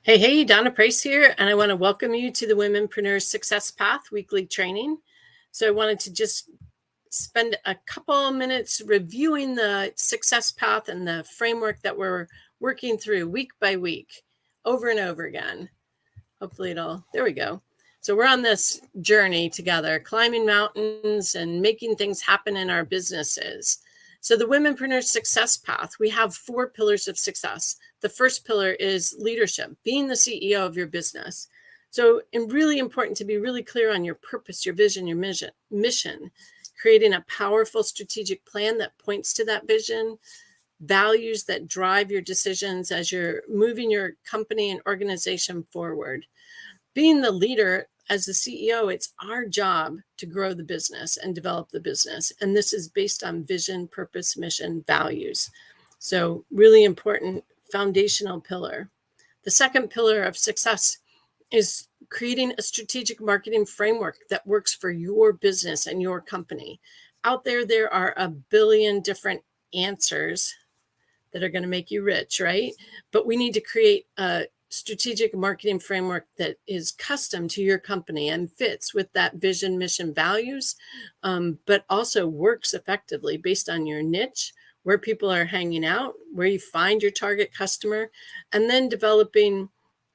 Hey, Donna Price here, and I want to welcome you to the Womenpreneur Success Path weekly training. So I wanted to just spend a couple minutes reviewing the success path and the framework that we're working through week by week, over and over again. Hopefully there we go. So we're on this journey together, climbing mountains and making things happen in our businesses. So the Womenpreneur Success Path, we have 4 pillars of success. The first pillar is leadership, being the CEO of your business. So it's really important to be really clear on your purpose, your vision, your mission, creating a powerful strategic plan that points to that vision, values that drive your decisions as you're moving your company and organization forward. Being the leader as the CEO, it's our job to grow the business and develop the business. And this is based on vision, purpose, mission, values. So really important foundational pillar. The second pillar of success is creating a strategic marketing framework that works for your business and your company. Out there are a billion different answers that are going to make you rich, right? But we need to create a strategic marketing framework that is custom to your company and fits with that vision, mission, values, but also works effectively based on your niche, where people are hanging out, where you find your target customer, and then developing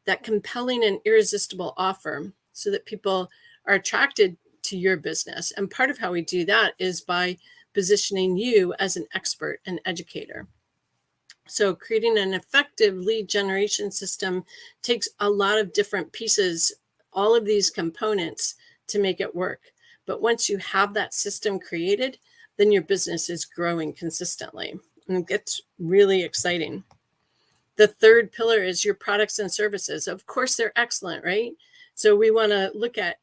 that compelling and irresistible offer so that people are attracted to your business. And part of how we do that is by positioning you as an expert and educator. So creating an effective lead generation system takes a lot of different pieces, all of these components to make it work. But once you have that system created, then your business is growing consistently, and it gets really exciting. The third pillar is your products and services. Of course, they're excellent, right? So we want to look at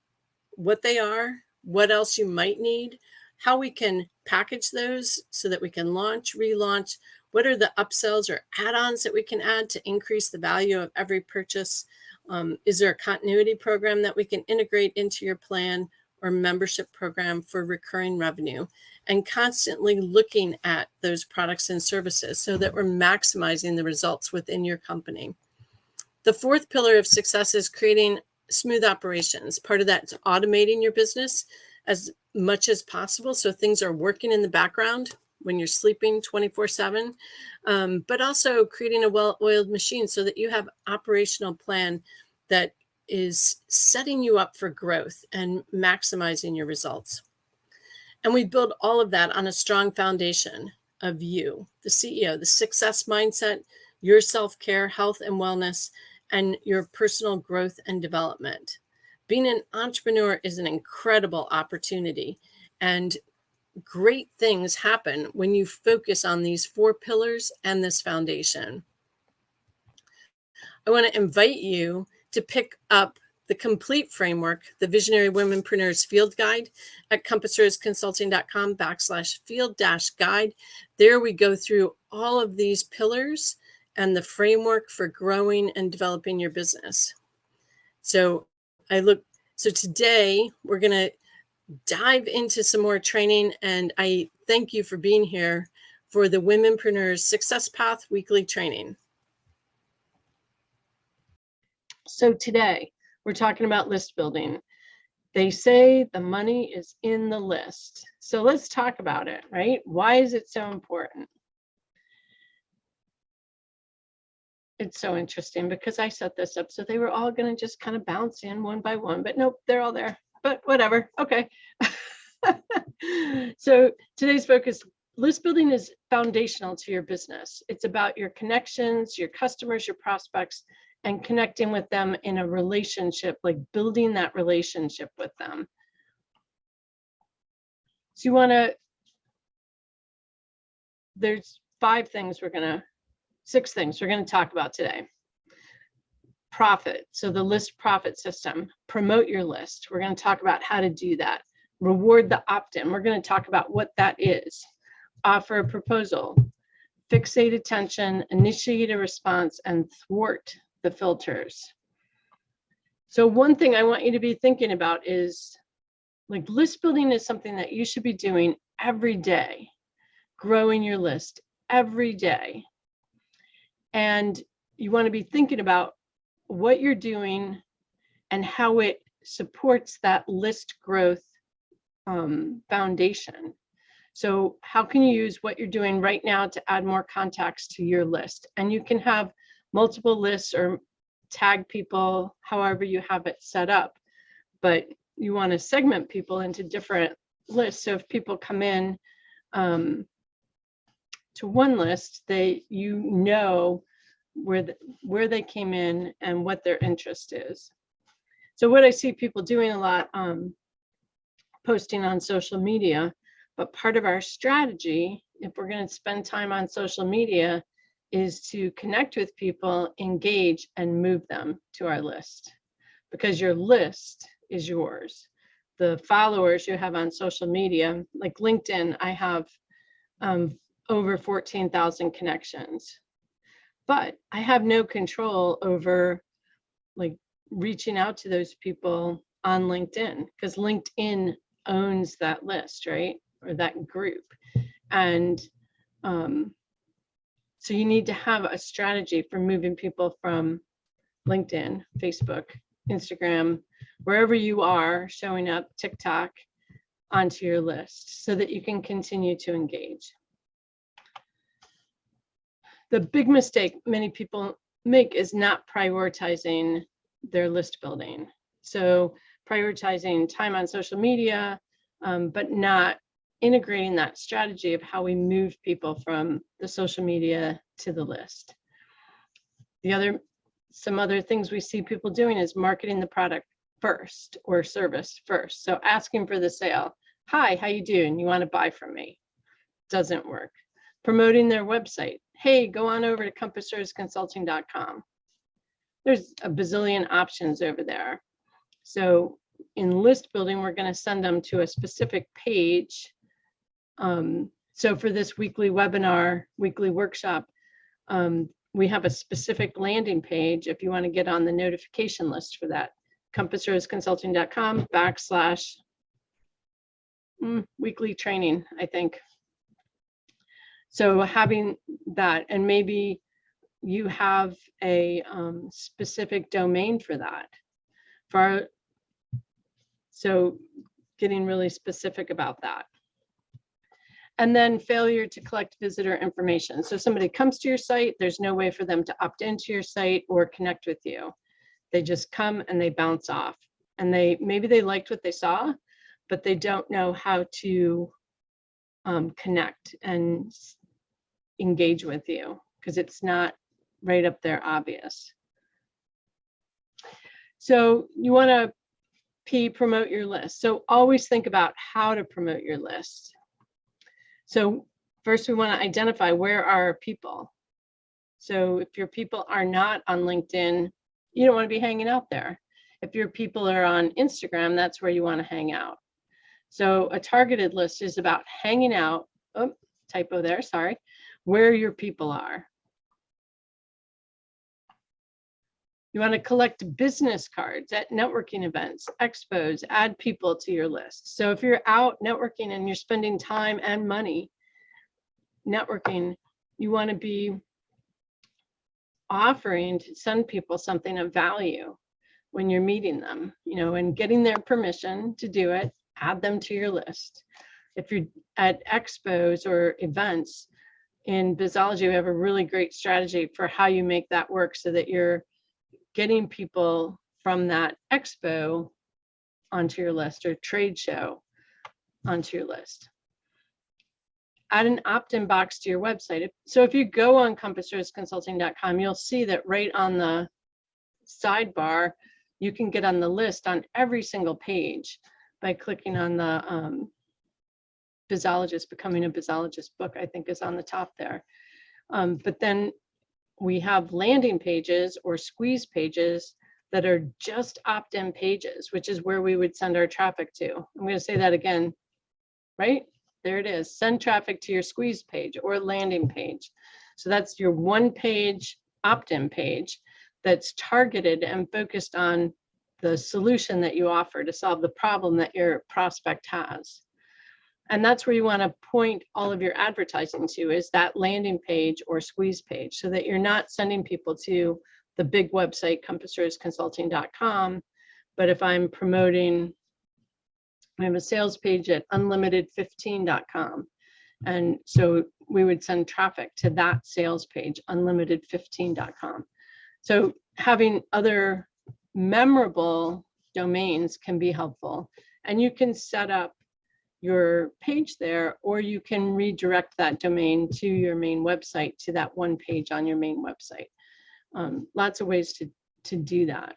what they are, what else you might need, how we can package those so that we can launch, relaunch. What are the upsells or add-ons that we can add to increase the value of every purchase? Is there a continuity program that we can integrate into your plan or membership program for recurring revenue? And constantly looking at those products and services so that we're maximizing the results within your company. The fourth pillar of success is creating smooth operations. Part of that is automating your business as much as possible so things are working in the background when you're sleeping 24/7, but also creating a well-oiled machine so that you have an operational plan that is setting you up for growth and maximizing your results. And we build all of that on a strong foundation of you, the CEO, the success mindset, your self-care, health and wellness, and your personal growth and development. Being an entrepreneur is an incredible opportunity, and great things happen when you focus on these 4 pillars and this foundation. I want to invite you to pick up the complete framework, the Visionary Womenpreneurs Field Guide at compassersconsulting.com/field-guide. There we go through all of these pillars and the framework for growing and developing your business. So today we're going to dive into some more training, and I thank you for being here for the Womenpreneurs Success Path weekly training. So today we're talking about list building. They say the money is in the list. So let's talk about it, right? Why is it so important? It's so interesting because I set this up so they were all going to just kind of bounce in one by one, but nope, they're all there. But whatever. Okay. So today's focus, list building is foundational to your business. It's about your connections, your customers, your prospects, and connecting with them in a relationship, like building that relationship with them. So there's 6 things we're going to talk about today. Profit. So the list profit system, promote your list. We're going to talk about how to do that. Reward the opt-in. We're going to talk about what that is. Offer a proposal, fixate attention, initiate a response, and thwart the filters. So one thing I want you to be thinking about is, like, list building is something that you should be doing every day, growing your list every day. And you want to be thinking about what you're doing and how it supports that list growth foundation. So how can you use what you're doing right now to add more contacts to your list? And you can have multiple lists or tag people however you have it set up, but you want to segment people into different lists. So if people come in to one list, you know where they came in and what their interest is. So what I see people doing a lot, posting on social media, but part of our strategy, if we're going to spend time on social media, is to connect with people, engage, and move them to our list, because your list is yours. The followers you have on social media, like LinkedIn, I have over 14,000 connections, but I have no control over like reaching out to those people on LinkedIn, because LinkedIn owns that list, right? Or that group. And so you need to have a strategy for moving people from LinkedIn, Facebook, Instagram, wherever you are showing up, TikTok, onto your list so that you can continue to engage. The big mistake many people make is not prioritizing their list building. So prioritizing time on social media, but not integrating that strategy of how we move people from the social media to the list. Some other things we see people doing is marketing the product first or service first. So asking for the sale. Hi, how you doing? You want to buy from me? Doesn't work. Promoting their website. Hey, go on over to compassrosconsulting.com. There's a bazillion options over there. So in list building, we're going to send them to a specific page. So for this weekly webinar, weekly workshop, we have a specific landing page if you want to get on the notification list for that. compassrosconsulting.com / weekly training, I think. So having that, and maybe you have a specific domain for that. So getting really specific about that. And then failure to collect visitor information. So somebody comes to your site, there's no way for them to opt into your site or connect with you. They just come and they bounce off. And maybe they liked what they saw, but they don't know how to connect and engage with you because it's not right up there obvious. So you want to promote your list. So always think about how to promote your list. So first we want to identify where are our people. So if your people are not on LinkedIn, you don't want to be hanging out there. If your people are on Instagram, that's where you want to hang out. So a targeted list is about hanging out, typo there, sorry, where your people are. You want to collect business cards at networking events, expos, add people to your list. So if you're out networking and you're spending time and money networking, you want to be offering to send people something of value when you're meeting them, and getting their permission to do it, add them to your list. If you're at expos or events, in Bizology, we have a really great strategy for how you make that work so that you're getting people from that expo onto your list or trade show onto your list. Add an opt-in box to your website. So if you go on compassrosconsulting.com, you'll see that right on the sidebar, you can get on the list on every single page by clicking on the Bizologist, Becoming a Bizologist book, I think is on the top there. But then we have landing pages or squeeze pages that are just opt-in pages, which is where we would send our traffic to. I'm going to say that again, right? There it is. Send traffic to your squeeze page or landing page. So that's your one-page opt-in page that's targeted and focused on the solution that you offer to solve the problem that your prospect has. And that's where you want to point all of your advertising to, is that landing page or squeeze page, so that you're not sending people to the big website, compassroseconsulting.com. But if I'm promoting, I have a sales page at unlimited15.com. And so we would send traffic to that sales page, unlimited15.com. So having other memorable domains can be helpful. And you can set up your page there, or you can redirect that domain to your main website, to that one page on your main website. Lots of ways to do that.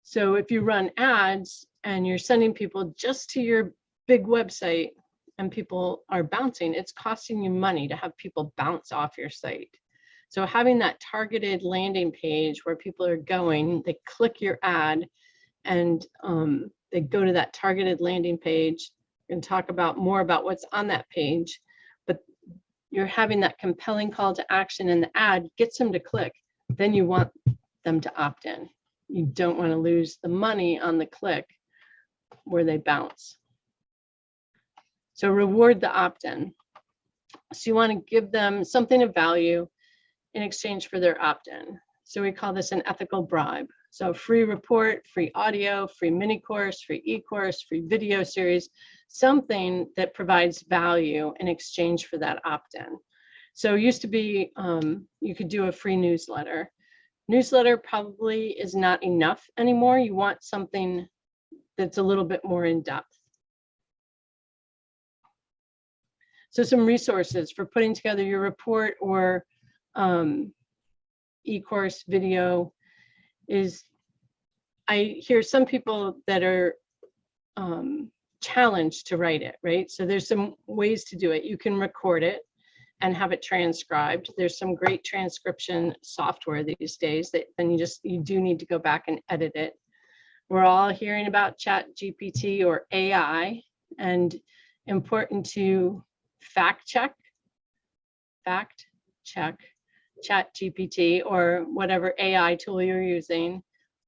So if you run ads and you're sending people just to your big website and people are bouncing, it's costing you money to have people bounce off your site. So having that targeted landing page where people are going, they click your ad and they go to that targeted landing page and talk about more about what's on that page, but you're having that compelling call to action, and the ad gets them to click. Then you want them to opt in. You don't want to lose the money on the click where they bounce. So reward the opt-in. So you want to give them something of value in exchange for their opt-in. So we call this an ethical bribe. So free report, free audio, free mini course, free e-course, free video series, something that provides value in exchange for that opt-in. So it used to be, you could do a free newsletter. Newsletter probably is not enough anymore. You want something that's a little bit more in depth. So some resources for putting together your report or e-course video is, I hear some people that are challenged to write it, right? So there's some ways to do it. You can record it and have it transcribed. There's some great transcription software these days that then you do need to go back and edit it. We're all hearing about ChatGPT or AI, and important to fact check ChatGPT or whatever AI tool you're using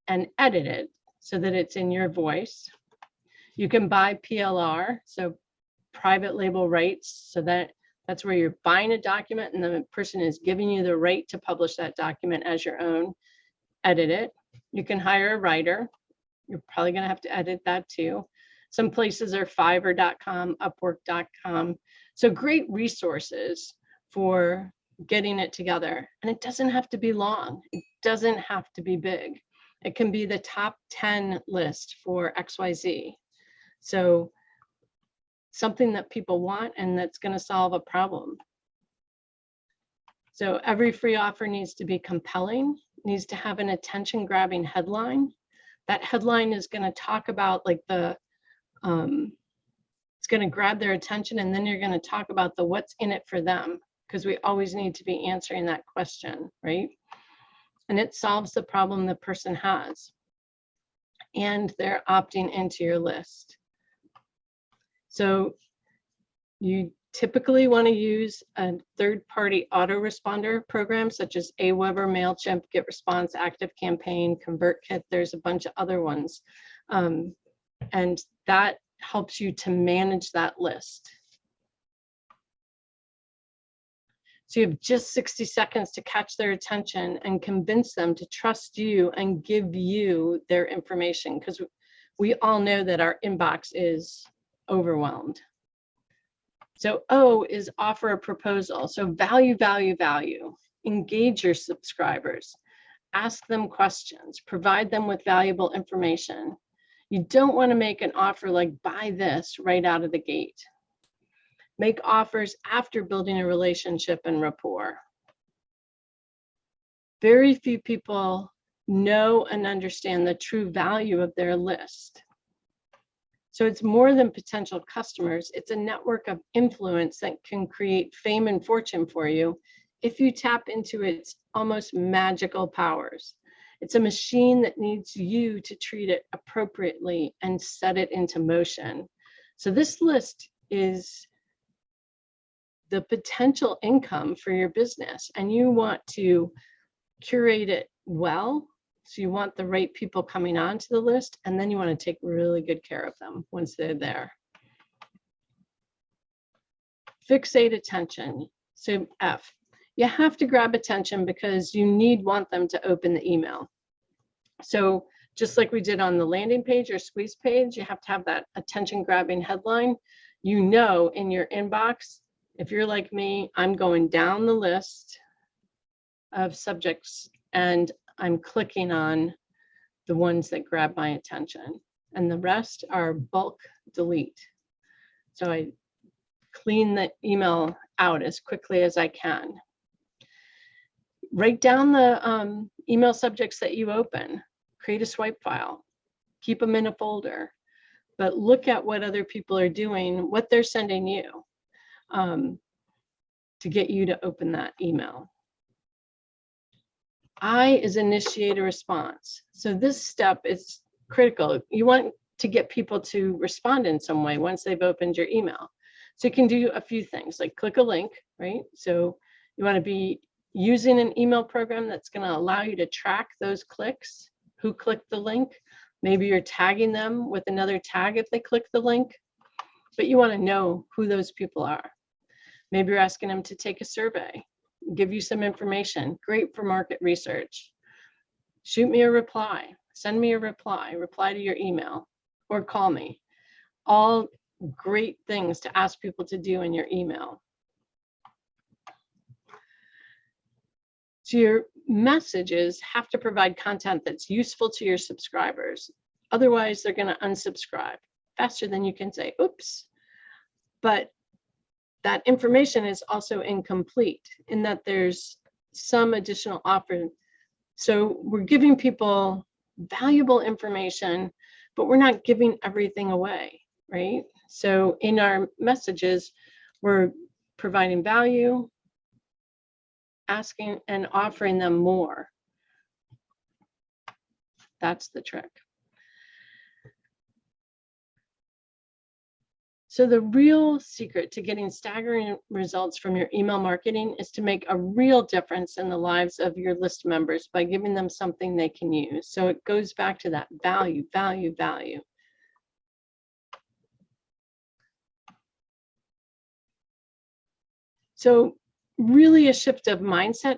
and edit it so that it's in your voice. You can buy PLR, so private label rights, so that's where you're buying a document and the person is giving you the right to publish that document as your own. Edit it. You can hire a writer. You're probably going to have to edit that too. Some places are Fiverr.com, Upwork.com. So great resources for getting it together. And it doesn't have to be long. It doesn't have to be big. It can be the top 10 list for XYZ. So something that people want and that's going to solve a problem. So every free offer needs to be compelling, needs to have an attention-grabbing headline. That headline is going to talk about like it's going to grab their attention, and then you're going to talk about the what's in it for them, because we always need to be answering that question, right? And it solves the problem the person has, and they're opting into your list. So you typically want to use a third-party autoresponder program such as Aweber, MailChimp, GetResponse, ActiveCampaign, ConvertKit. There's a bunch of other ones. And that helps you to manage that list. So you have just 60 seconds to catch their attention and convince them to trust you and give you their information, because we all know that our inbox is overwhelmed. So O is offer a proposal. So value, value, value. Engage your subscribers. Ask them questions. Provide them with valuable information. You don't want to make an offer like buy this right out of the gate. Make offers after building a relationship and rapport. Very few people know and understand the true value of their list. So it's more than potential customers. It's a network of influence that can create fame and fortune for you if you tap into its almost magical powers. It's a machine that needs you to treat it appropriately and set it into motion. So this list is the potential income for your business, and you want to curate it well. So you want the right people coming onto the list, and then you want to take really good care of them once they're there. Fixate attention. So F, You have to grab attention because you want them to open the email. So just like we did on the landing page or squeeze page, you have to have that attention grabbing headline. You know, in your inbox, if you're like me, I'm going down the list of subjects and I'm clicking on the ones that grab my attention, and the rest are bulk delete. So I clean the email out as quickly as I can. Write down the email subjects that you open, create a swipe file, keep them in a folder, but look at what other people are doing, what they're sending you to get you to open that email. I is initiate a response. So this step is critical. You want to get people to respond in some way once they've opened your email. So you can do a few things like click a link, right? So you want to be using an email program that's going to allow you to track those clicks, who clicked the link. Maybe you're tagging them with another tag if they click the link, but you want to know who those people are. Maybe you're asking them to take a survey, give you some information. Great for market research. Shoot me a reply, send me a reply to your email, or call me. All great things to ask people to do in your email. So your messages have to provide content that's useful to your subscribers. Otherwise, they're going to unsubscribe faster than you can say, oops. But that information is also incomplete in that there's some additional offer. So we're giving people valuable information, but we're not giving everything away, right? So in our messages, we're providing value, asking and offering them more. That's the trick. So the real secret to getting staggering results from your email marketing is to make a real difference in the lives of your list members by giving them something they can use. So it goes back to that value, value, value. So really a shift of mindset,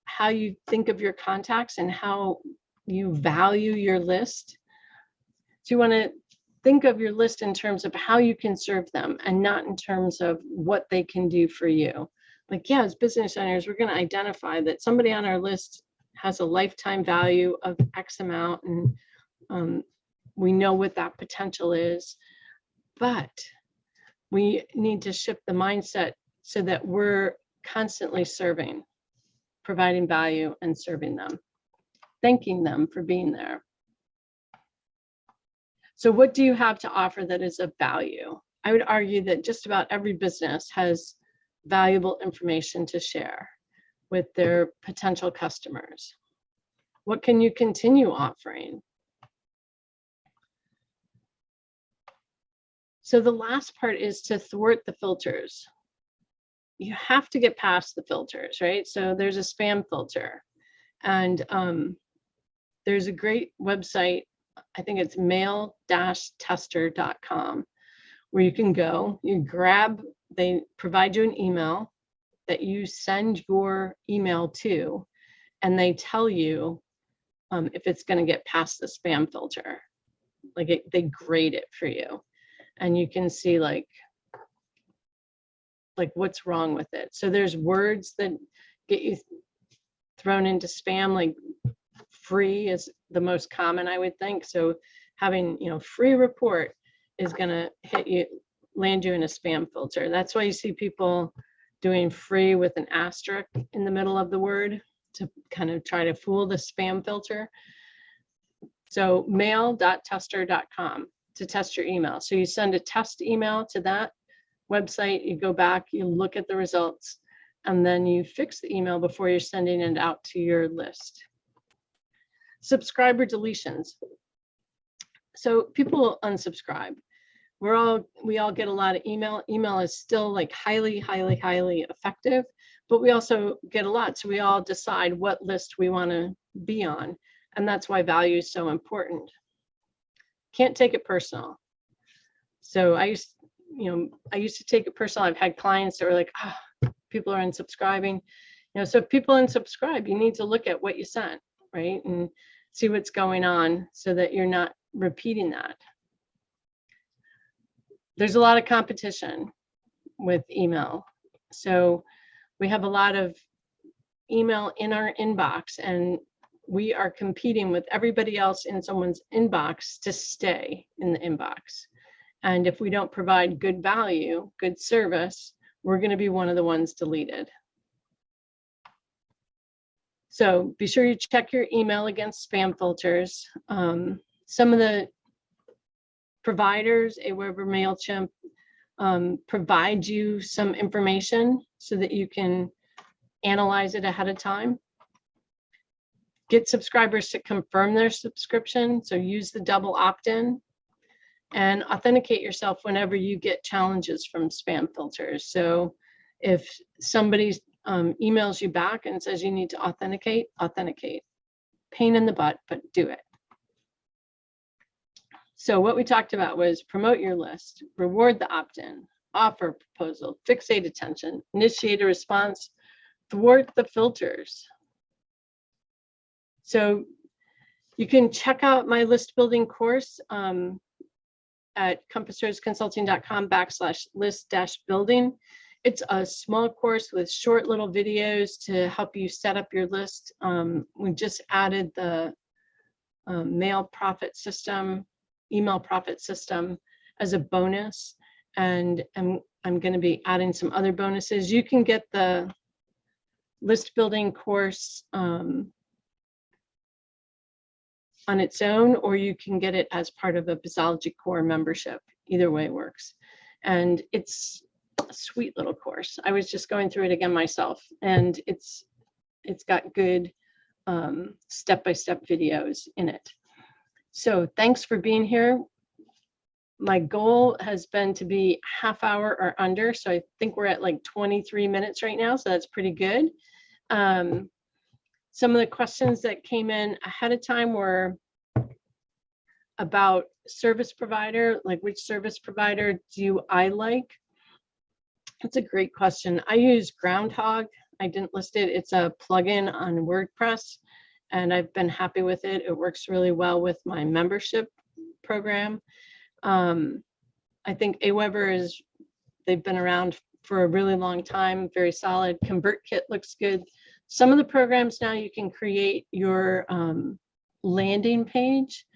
how you think of your contacts and how you value your list. So you want to think of your list in terms of how you can serve them and not in terms of what they can do for you. Like, yeah, as business owners, we're going to identify that somebody on our list has a lifetime value of X amount, and we know what that potential is. But we need to shift the mindset so that we're constantly serving, providing value and serving them, thanking them for being there. So what do you have to offer that is of value? I would argue that just about every business has valuable information to share with their potential customers. What can you continue offering? So the last part is to thwart the filters. You have to get past the filters, right? So there's a spam filter, and there's a great website, I think it's mail-tester.com, where you can go, they provide you an email that you send your email to, and they tell you if it's going to get past the spam filter. Like they grade it for you, and you can see like what's wrong with it. So there's words that get you thrown into spam, like free is the most common, I would think. So having, free report is going to land you in a spam filter. That's why you see people doing free with an asterisk in the middle of the word to kind of try to fool the spam filter. So mail.tester.com to test your email. So you send a test email to that website, you go back, you look at the results, and then you fix the email before you're sending it out to your list. Subscriber deletions. So people will unsubscribe. We all get a lot of email. Email is still like highly, highly, highly effective, but we also get a lot. So we all decide what list we want to be on. And that's why value is so important. Can't take it personal. So I used to take it personal. I've had clients that were like, people are unsubscribing. So if people unsubscribe, you need to look at what you sent, right? And see what's going on so that you're not repeating that. There's a lot of competition with email. So we have a lot of email in our inbox, and we are competing with everybody else in someone's inbox to stay in the inbox. And if we don't provide good value, good service, we're going to be one of the ones deleted. So be sure you check your email against spam filters. Some of the providers, Aweber, MailChimp, provide you some information so that you can analyze it ahead of time. Get subscribers to confirm their subscription. So use the double opt-in and authenticate yourself whenever you get challenges from spam filters. So if somebody emails you back and says you need to authenticate. Pain in the butt, but do it. So what we talked about was promote your list, reward the opt-in, offer proposal, fixate attention, initiate a response, thwart the filters. So you can check out my list building course at compassroseconsulting.com/list-building. It's a small course with short little videos to help you set up your list. We just added the email profit system as a bonus, and I'm going to be adding some other bonuses. You can get the list building course on its own, or you can get it as part of a Bizology Core membership. Either way works. And it's a sweet little course. I was just going through it again myself, and it's got good step-by-step videos in it. So thanks for being here. My goal has been to be half hour or under. So I think we're at like 23 minutes right now. So that's pretty good. Some of the questions that came in ahead of time were about service provider, like which service provider do I like? That's a great question. I use Groundhog. I didn't list it. It's a plugin on WordPress, and I've been happy with it. It works really well with my membership program. I think Aweber they've been around for a really long time, very solid. ConvertKit looks good. Some of the programs now you can create your landing page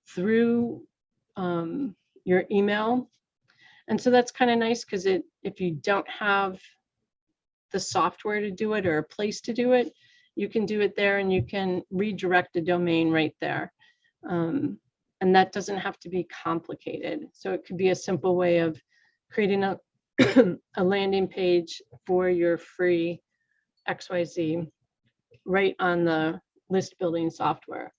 through your email. And so that's kind of nice because if you don't have the software to do it or a place to do it, you can do it there, and you can redirect a domain right there. And that doesn't have to be complicated. So it could be a simple way of creating a landing page for your free XYZ right on the list building software.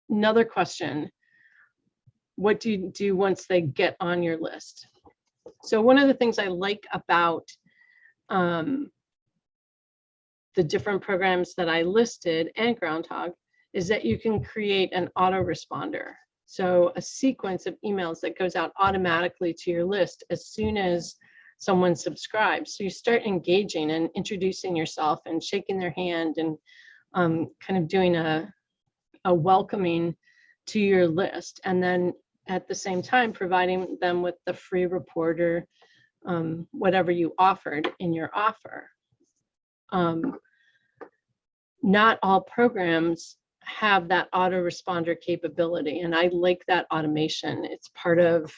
Another question, what do you do once they get on your list? So one of the things I like about the different programs that I listed and Groundhog is that you can create an autoresponder. So a sequence of emails that goes out automatically to your list as soon as someone subscribes. So you start engaging and introducing yourself and shaking their hand and kind of doing a welcoming to your list. And then at the same time, providing them with the free report or whatever you offered in your offer. Not all programs have that autoresponder capability, and I like that automation. It's part of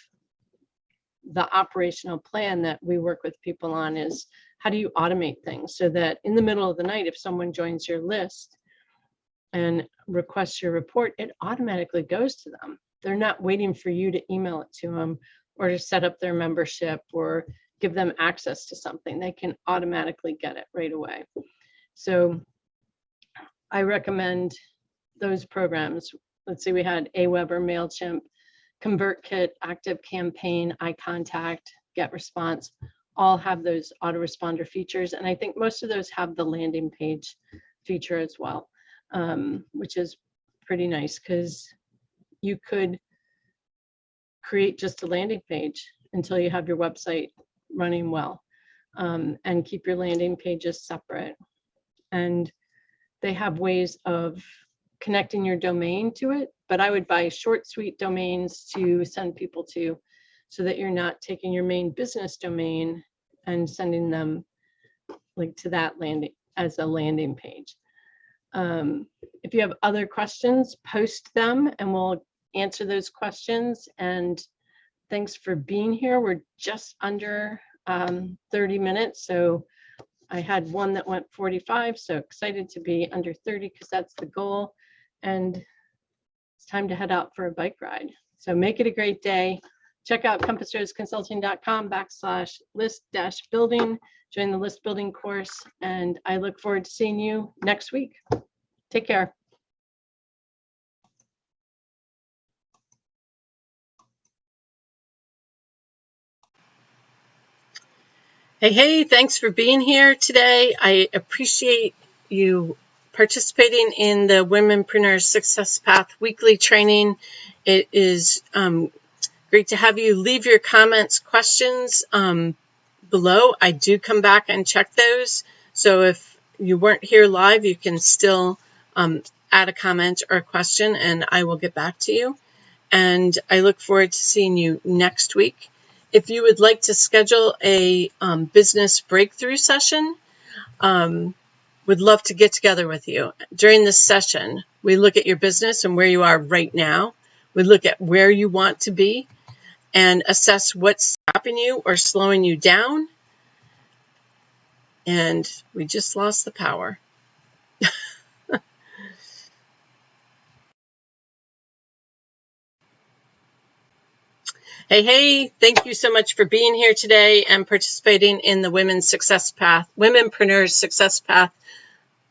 the operational plan that we work with people on, is how do you automate things so that in the middle of the night, if someone joins your list and requests your report, it automatically goes to them. They're not waiting for you to email it to them or to set up their membership or give them access to something. They can automatically get it right away. So I recommend those programs. Let's see, we had Aweber, MailChimp, ConvertKit, ActiveCampaign, iContact, GetResponse, all have those autoresponder features. And I think most of those have the landing page feature as well, which is pretty nice because you could create just a landing page until you have your website running well. And keep your landing pages separate. And they have ways of connecting your domain to it, but I would buy short, sweet domains to send people to, so that you're not taking your main business domain and sending them like to that landing as a landing page. If you have other questions, post them and we'll answer those questions. And thanks for being here. We're just under 30 minutes. So I had one that went 45, so excited to be under 30 because that's the goal. And it's time to head out for a bike ride. So make it a great day. Check out compassroseconsulting.com/list-building. Join the list building course. And I look forward to seeing you next week. Take care. Hey, thanks for being here today. I appreciate you participating in the Womenpreneur Success Path weekly training. It is great to have you. Leave your comments, questions below. I do come back and check those. So if you weren't here live, you can still add a comment or a question and I will get back to you. And I look forward to seeing you next week. If you would like to schedule a business breakthrough session, would love to get together with you. During this session, we look at your business and where you are right now. We look at where you want to be and assess what's stopping you or slowing you down. And we just lost the power. Hey, thank you so much for being here today and participating in the Womenpreneur Success Path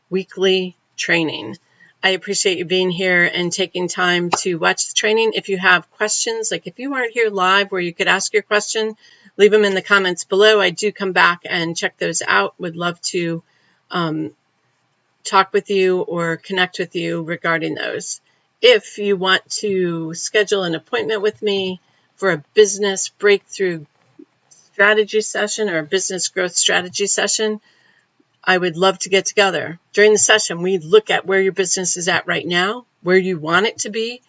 weekly training. I appreciate you being here and taking time to watch the training. If you have questions, like if you aren't here live where you could ask your question, leave them in the comments below. I do come back and check those out. Would love to talk with you or connect with you regarding those. If you want to schedule an appointment with me for a business breakthrough strategy session or a business growth strategy session, I would love to get together. During the session, we look at where your business is at right now, where you want it to be.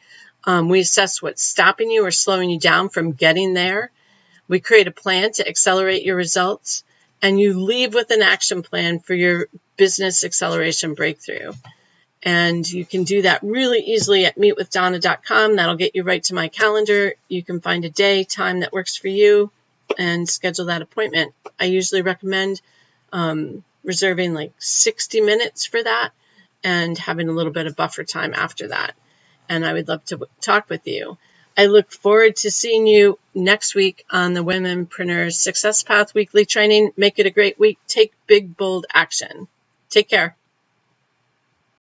We assess what's stopping you or slowing you down from getting there. We create a plan to accelerate your results, and you leave with an action plan for your business acceleration breakthrough. And you can do that really easily at meetwithdonna.com. That'll get you right to my calendar. You can find a day, time that works for you and schedule that appointment. I usually recommend reserving like 60 minutes for that and having a little bit of buffer time after that. And I would love to talk with you. I look forward to seeing you next week on the Womenpreneur Success Path weekly training. Make it a great week. Take big, bold action. Take care.